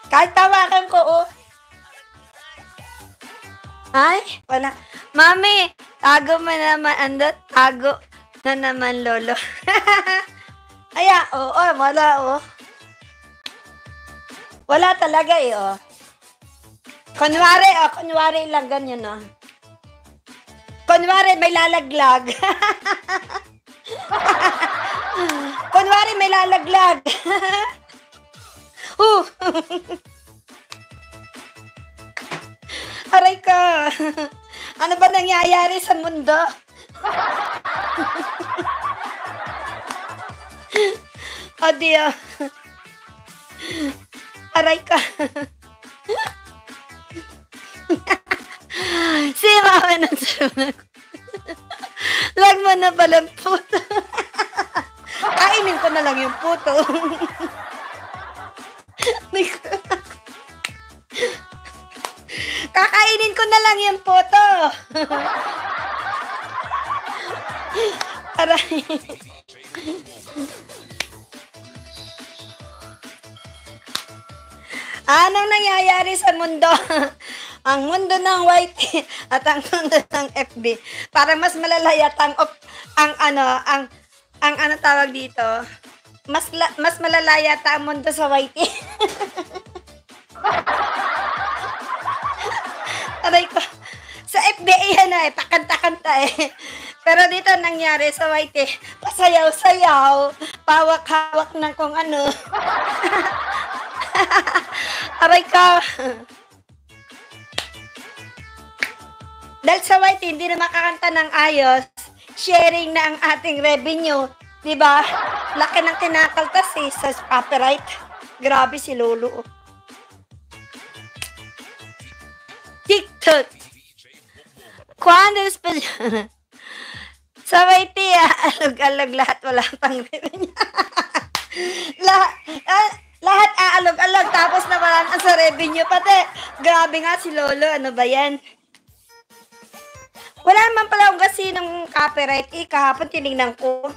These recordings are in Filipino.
Kahit tawakan ko, oh. Ay, wala. Mami, tago mo naman, andot, tago na naman, lolo. Aya, oo, wala, oh. Wala talaga eh, oh. Kunwari lang ganyan, oh. Kunwari may lalaglag. Kunwari may lalaglag. Aray ka. Ano ba nangyayari sa mundo? Oh, Dio. Aray ka. Si mama ng sunog. Lag mo na palang puto. Kainin ko na lang yung puto. Kakainin ko na lang yung puto. Aray. Anong nangyayari sa mundo? Ang mundo ng YT at ang mundo ng FB. Parang mas malala yata ang ano tawag dito. Mas malala yata ang mundo sa YT. Aray ko. Sa FB yan eh, pakanta-kanta eh. Pero dito nangyari sa YT, pasayaw-sayaw, pawak-hawak ng kung ano. Aray ka. Dahil sa YT, hindi na makakanta ng ayos, sharing na ang ating revenue. Diba? Laki ng kinakaltas eh, sa copyright. Grabe si Lolo. TikTok. Quando special. Sa YT, alog-alog lahat, wala pang revenue. Lahat aalog-alog, tapos nawalan sa revenue. Pati, grabe nga si Lolo, ano ba yan? Wala naman pala akong kasi ng copyright. Kahapon tinignan ko.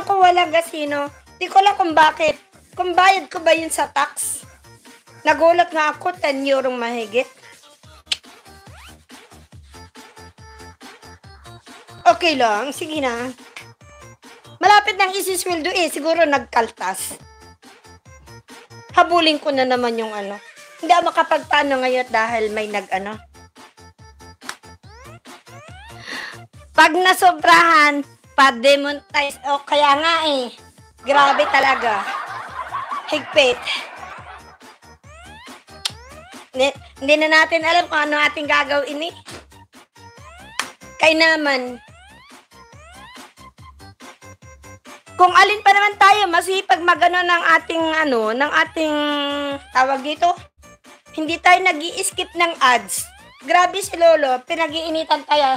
Walang gasino. Di ko alam kung bakit. Kung bayad ko ba yun sa tax? Nagulat nga ako, 10 eurong mahigit. Okay lang, sige na. Malapit nang isisweldo eh, siguro nagkaltas. Habulin ko na naman yung ano. Hindi ako makapagtano ngayon dahil may Pag nasobrahan, pa-demonetize. O kaya nga eh. Grabe talaga. Higpit. Hindi na natin alam kung ano ating gagawin eh. Kaya naman. Kung alin pa naman tayo, masipag magano ng ating tawag dito. Hindi tayo nag-i-skip ng ads. Grabe si Lolo, pinag-iinitan tayo.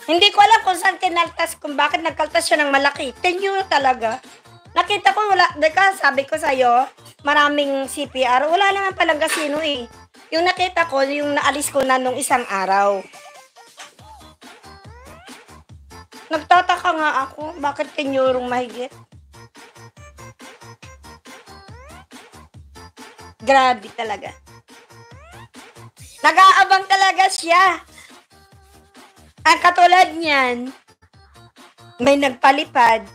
Hindi ko alam kung saan kinaltas, kung bakit nagkaltas siya ng malaki. 10 euro talaga. Nakita ko, sabi ko sa'yo, maraming CPR. Wala naman palang gasino eh. Yung nakita ko, yung naalis ko na nung isang araw. Nagtataka nga ako, bakit 10 eurong mahigit? Grabe talaga. Nag-aabang talaga siya. Ang katulad niyan, may nagpalipad.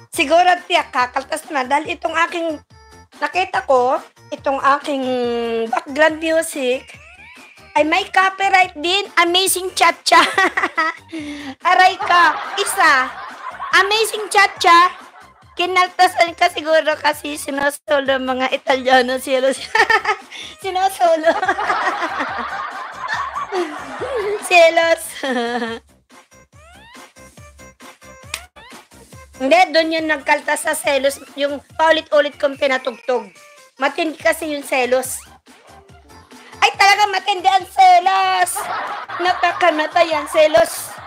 Siguro tiyak kakaltas na dahil itong aking nakita ko, itong aking background music ay may copyright din. Amazing Cha-Cha. Aray ka, isa. Amazing Cha-Cha. Kinaltasan ka siguro kasi sinosolo mga Italiano. Sinosolo. Selos. Hindi, doon yung nagkaltas sa selos. Yung paulit-ulit kong pinatugtog. Matindi kasi yung selos. Ay, talaga matindi ang selos. Nakakanata yan, selos.